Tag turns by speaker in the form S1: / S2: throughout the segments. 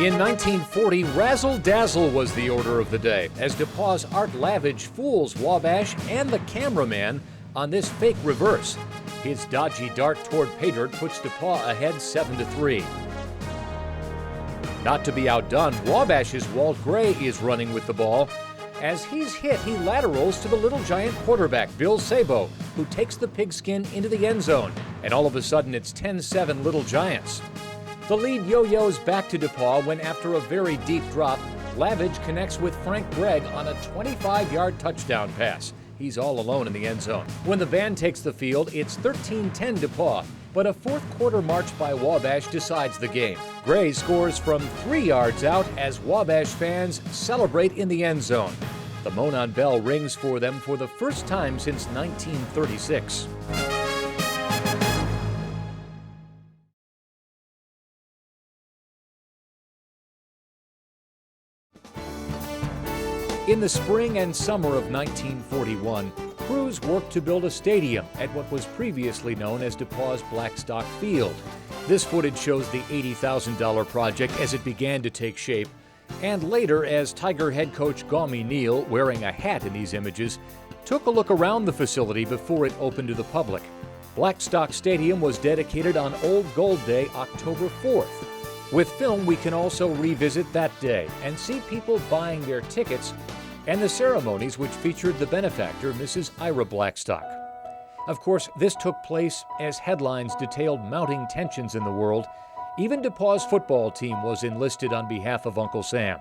S1: In 1940, Razzle Dazzle was the order of the day, as DePauw's Art Lavage fools Wabash and the cameraman on this fake reverse. His dodgy dart toward pay dirt puts DePauw ahead 7-3. Not to be outdone, Wabash's Walt Gray is running with the ball. As he's hit, he laterals to the Little Giant quarterback, Bill Sabo, who takes the pigskin into the end zone, and all of a sudden it's 10-7 Little Giants. The lead yo-yos back to DePauw when, after a very deep drop, Lavage connects with Frank Gregg on a 25-yard touchdown pass. He's all alone in the end zone. When the band takes the field, it's 13-10 DePauw, but a fourth-quarter march by Wabash decides the game. Gray scores from 3 yards out as Wabash fans celebrate in the end zone. The Monon Bell rings for them for the first time since 1936. In the spring and summer of 1941, crews worked to build a stadium at what was previously known as DePauw's Blackstock Field. This footage shows the $80,000 project as it began to take shape, and later as Tiger head coach Gawmy Neal, wearing a hat in these images, took a look around the facility before it opened to the public. Blackstock Stadium was dedicated on Old Gold Day, October 4th. With film, we can also revisit that day and see people buying their tickets and the ceremonies which featured the benefactor, Mrs. Ira Blackstock. Of course, this took place as headlines detailed mounting tensions in the world. Even DePauw's football team was enlisted on behalf of Uncle Sam.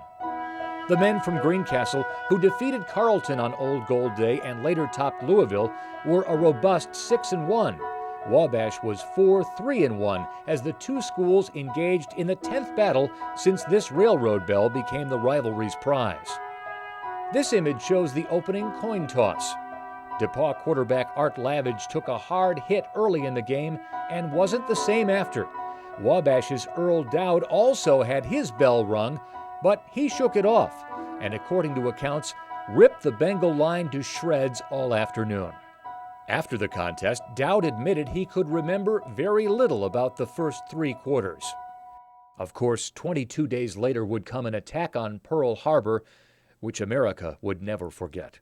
S1: The men from Greencastle, who defeated Carleton on Old Gold Day and later topped Louisville, were a robust 6-1. Wabash was 4-3-1 as the two schools engaged in the 10th battle since this railroad bell became the rivalry's prize. This image shows the opening coin toss. DePauw quarterback Art Lavage took a hard hit early in the game and wasn't the same after. Wabash's Earl Dowd also had his bell rung, but he shook it off and, according to accounts, ripped the Bengal line to shreds all afternoon. After the contest, Dowd admitted he could remember very little about the first 3 quarters. Of course, 22 days later would come an attack on Pearl Harbor, which America would never forget.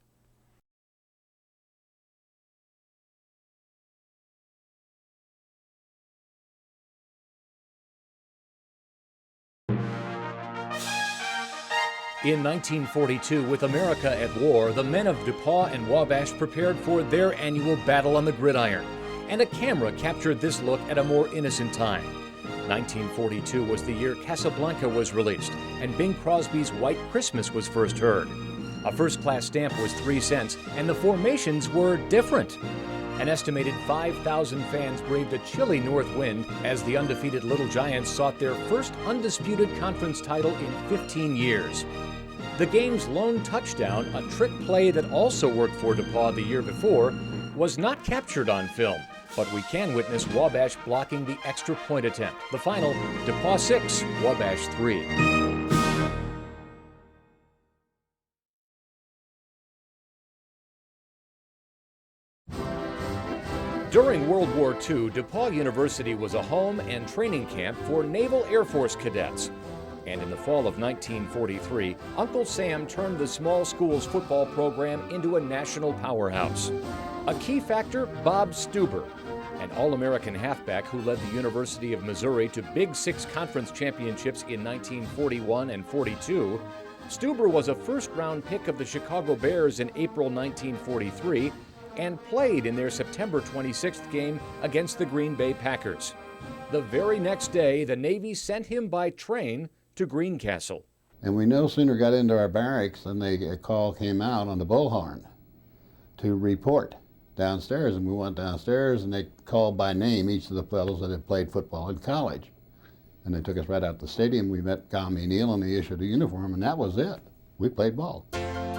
S1: In 1942, with America at war, the men of DePauw and Wabash prepared for their annual battle on the gridiron, and a camera captured this look at a more innocent time. 1942 was the year Casablanca was released, and Bing Crosby's White Christmas was first heard. A first-class stamp was 3 cents, and the formations were different. An estimated 5,000 fans braved a chilly north wind as the undefeated Little Giants sought their first undisputed conference title in 15 years. The game's lone touchdown, a trick play that also worked for DePauw the year before, was not captured on film, but we can witness Wabash blocking the extra point attempt. The final, DePauw 6, Wabash 3. During World War II, DePauw University was a home and training camp for Naval Air Force cadets. And in the fall of 1943, Uncle Sam turned the small school's football program into a national powerhouse. A key factor, Bob Stuber, an All-American halfback who led the University of Missouri to Big Six Conference championships in 1941 and 42. Stuber was a first-round pick of the Chicago Bears in April 1943 and played in their September 26th game against the Green Bay Packers. The very next day, the Navy sent him by train to Greencastle.
S2: And we no sooner got into our barracks than a call came out on the bullhorn to report downstairs, and we went downstairs and they called by name each of the fellows that had played football in college. And they took us right out to the stadium. We met Gawmy Neal and they issued a uniform, and that was it. We played ball.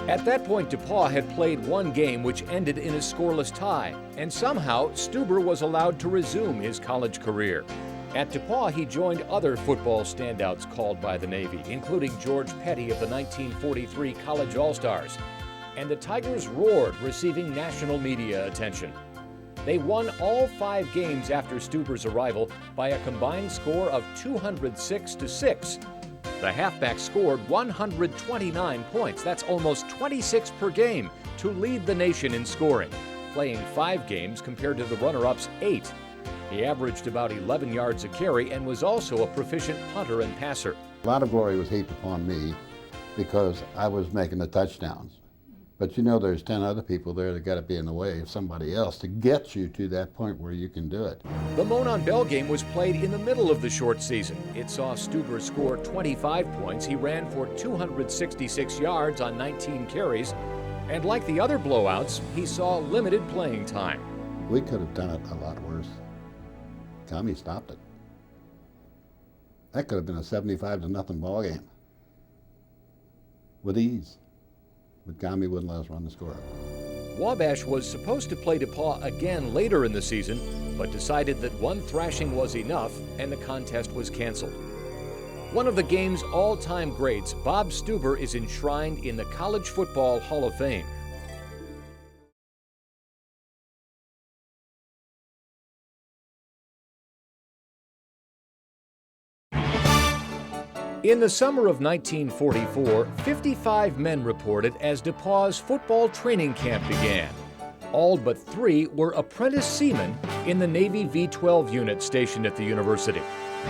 S1: At that point, DePauw had played one game which ended in a scoreless tie, and somehow Stuber was allowed to resume his college career. At DePauw, he joined other football standouts called by the Navy, including George Petty of the 1943 College All-Stars. And the Tigers roared, receiving national media attention. They won all 5 games after Stuber's arrival by a combined score of 206-6. The halfback scored 129 points. That's almost 26 per game to lead the nation in scoring, playing 5 games compared to the runner-ups 8. He averaged about 11 yards a carry and was also a proficient punter and passer.
S2: A lot of glory was heaped upon me because I was making the touchdowns. But you know there's 10 other people there that got to be in the way of somebody else to get you to that point where you can do it.
S1: The Monon Bell game was played in the middle of the short season. It saw Stuber score 25 points. He ran for 266 yards on 19 carries. And like the other blowouts, he saw limited playing time.
S2: We could have done it a lot worse. Tommy stopped it. That could have been a 75-0 ball game with ease. But Gami wouldn't let us run the score.
S1: Wabash was supposed to play DePauw again later in the season, but decided that one thrashing was enough and the contest was canceled. One of the game's all-time greats, Bob Stuber, is enshrined in the College Football Hall of Fame. In the summer of 1944, 55 men reported as DePauw's football training camp began. All but 3 were apprentice seamen in the Navy V-12 unit stationed at the university.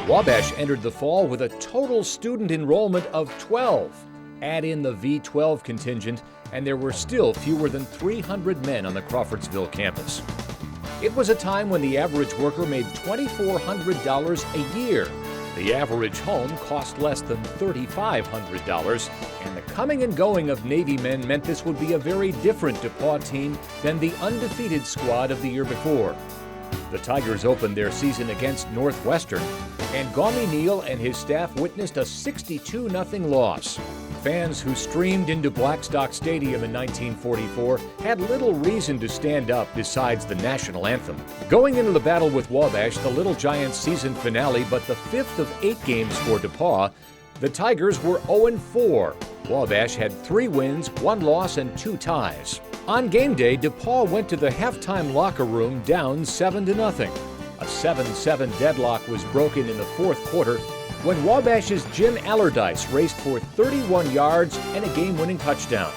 S1: Wabash entered the fall with a total student enrollment of 12. Add in the V-12 contingent, and there were still fewer than 300 men on the Crawfordsville campus. It was a time when the average worker made $2,400 a year. The average home cost less than $3,500, and the coming and going of Navy men meant this would be a very different DePauw team than the undefeated squad of the year before. The Tigers opened their season against Northwestern, and Gawmy Neal and his staff witnessed a 62-0 loss. Fans who streamed into Blackstock Stadium in 1944 had little reason to stand up besides the national anthem. Going into the battle with Wabash, the Little Giants season finale, but the 5th of 8 games for DePauw, the Tigers were 0-4. Wabash had 3 wins, 1 loss, and 2 ties. On game day, DePauw went to the halftime locker room down 7-0. A 7-7 deadlock was broken in the 4th quarter when Wabash's Jim Allardyce raced for 31 yards and a game-winning touchdown,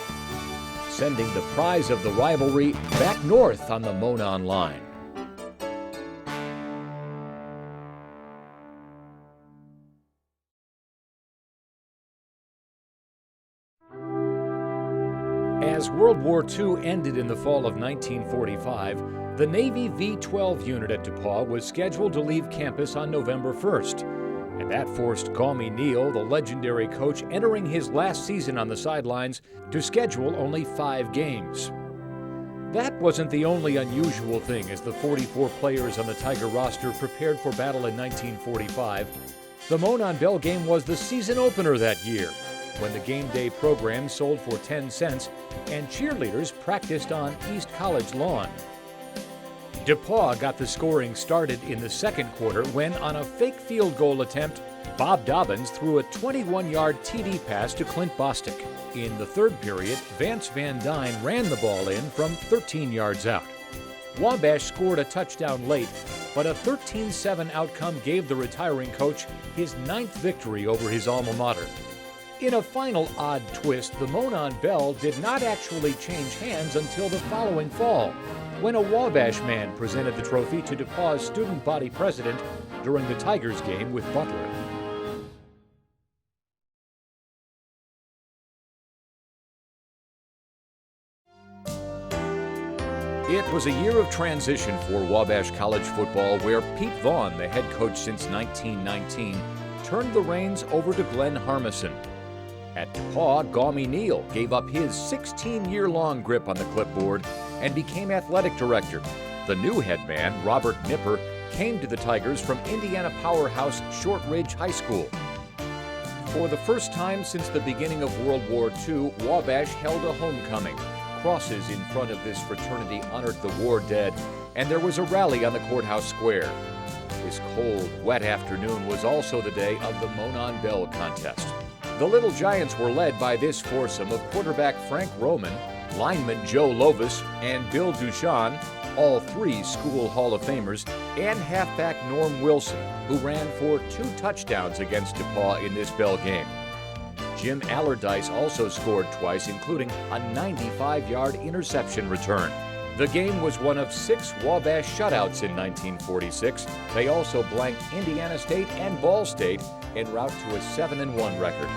S1: sending the prize of the rivalry back north on the Monon line. As World War II ended in the fall of 1945, the Navy V-12 unit at DePauw was scheduled to leave campus on November 1st. And that forced Gawmy Neal, the legendary coach entering his last season on the sidelines, to schedule only 5 games. That wasn't the only unusual thing as the 44 players on the Tiger roster prepared for battle in 1945. The Monon Bell game was the season opener that year, when the game day program sold for 10 cents and cheerleaders practiced on East College lawn. DePauw got the scoring started in the 2nd quarter when, on a fake field goal attempt, Bob Dobbins threw a 21-yard TD pass to Clint Bostic. In the 3rd period, Vance Van Dyne ran the ball in from 13 yards out. Wabash scored a touchdown late, but a 13-7 outcome gave the retiring coach his 9th victory over his alma mater. In a final odd twist, the Monon Bell did not actually change hands until the following fall, when a Wabash man presented the trophy to DePauw's student body president during the Tigers game with Butler. It was a year of transition for Wabash College football, where Pete Vaughn, the head coach since 1919, turned the reins over to Glenn Harmison. At DePauw, Gawmy Neal gave up his 16-year-long grip on the clipboard and became athletic director. The new head man, Robert Nipper, came to the Tigers from Indiana powerhouse Shortridge High School. For the first time since the beginning of World War II, Wabash held a homecoming. Crosses in front of this fraternity honored the war dead, and there was a rally on the courthouse square. This cold, wet afternoon was also the day of the Monon Bell contest. The Little Giants were led by this foursome of quarterback Frank Roman, lineman Joe Lovis, and Bill Duchan, all 3 school Hall of Famers, and halfback Norm Wilson, who ran for 2 touchdowns against DePauw in this Bell game. Jim Allardyce also scored twice, including a 95-yard interception return. The game was one of 6 Wabash shutouts in 1946. They also blanked Indiana State and Ball State en route to a 7-1 record.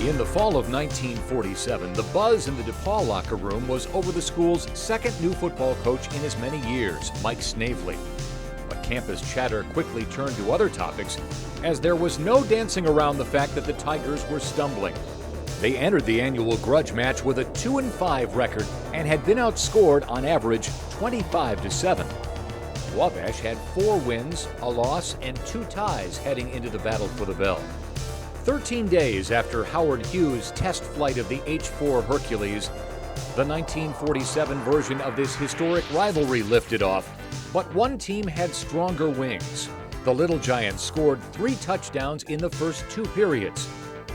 S1: In the fall of 1947, the buzz in the DePauw locker room was over the school's second new football coach in as many years, Mike Snavely. But campus chatter quickly turned to other topics, as there was no dancing around the fact that the Tigers were stumbling. They entered the annual grudge match with a 2-5 record and had been outscored on average 25-7. Wabash had 4 wins, a loss, and 2 ties heading into the battle for the bell. 13 days after Howard Hughes' test flight of the H-4 Hercules, the 1947 version of this historic rivalry lifted off, but one team had stronger wings. The Little Giants scored 3 touchdowns in the first 2 periods.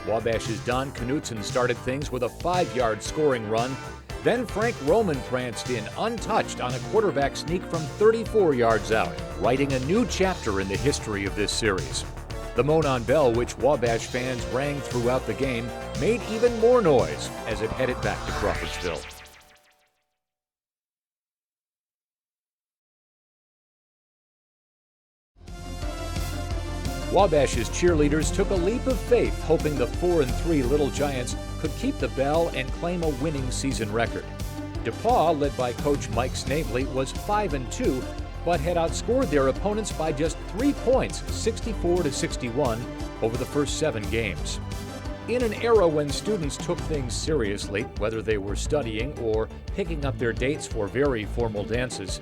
S1: Wabash's Don Knutson started things with a 5-yard scoring run. Then Frank Roman pranced in untouched on a quarterback sneak from 34 yards out, writing a new chapter in the history of this series. The Monon Bell, which Wabash fans rang throughout the game, made even more noise as it headed back to Crawfordsville. Wabash's cheerleaders took a leap of faith, hoping the 4-3 Little Giants could keep the bell and claim a winning season record. DePauw, led by coach Mike Snavely, was 5-2, but had outscored their opponents by just 3 points, 64-61, over the first 7 games. In an era when students took things seriously, whether they were studying or picking up their dates for very formal dances,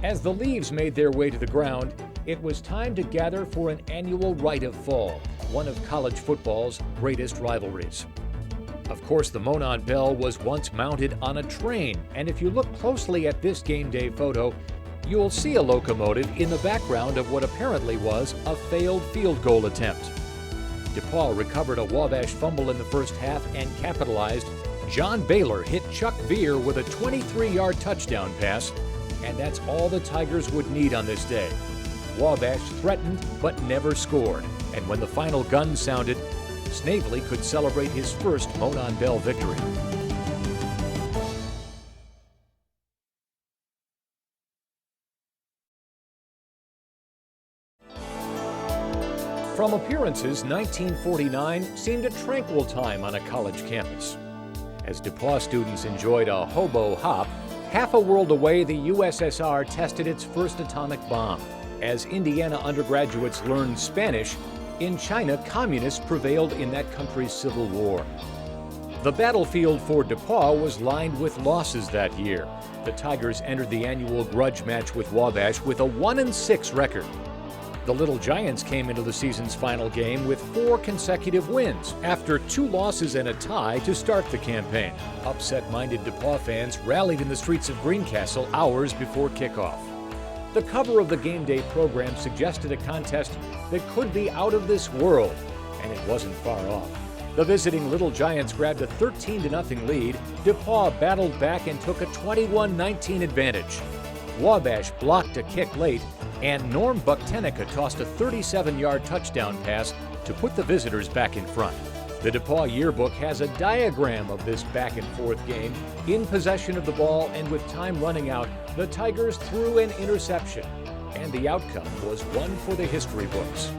S1: as the leaves made their way to the ground, it was time to gather for an annual Rite of Fall, one of college football's greatest rivalries. Of course, the Monon Bell was once mounted on a train, and if you look closely at this game day photo, you'll see a locomotive in the background of what apparently was a failed field goal attempt. DePauw recovered a Wabash fumble in the first half and capitalized. John Baylor hit Chuck Veer with a 23-yard touchdown pass, and that's all the Tigers would need on this day. Wabash threatened but never scored, and when the final gun sounded, Snavely could celebrate his first Monon Bell victory. From appearances, 1949 seemed a tranquil time on a college campus. As DePauw students enjoyed a hobo hop, half a world away the USSR tested its first atomic bomb. As Indiana undergraduates learned Spanish, in China, communists prevailed in that country's civil war. The battlefield for DePauw was lined with losses that year. The Tigers entered the annual grudge match with Wabash with a 1-6 record. The Little Giants came into the season's final game with 4 consecutive wins after 2 losses and a tie to start the campaign. Upset-minded DePauw fans rallied in the streets of Greencastle hours before kickoff. The cover of the game day program suggested a contest that could be out of this world, and it wasn't far off. The visiting Little Giants grabbed a 13-0 lead. DePauw battled back and took a 21-19 advantage. Wabash blocked a kick late, and Norm Bucktenica tossed a 37-yard touchdown pass to put the visitors back in front. The DePauw yearbook has a diagram of this back-and-forth game. In possession of the ball and with time running out, the Tigers threw an interception, and the outcome was one for the history books.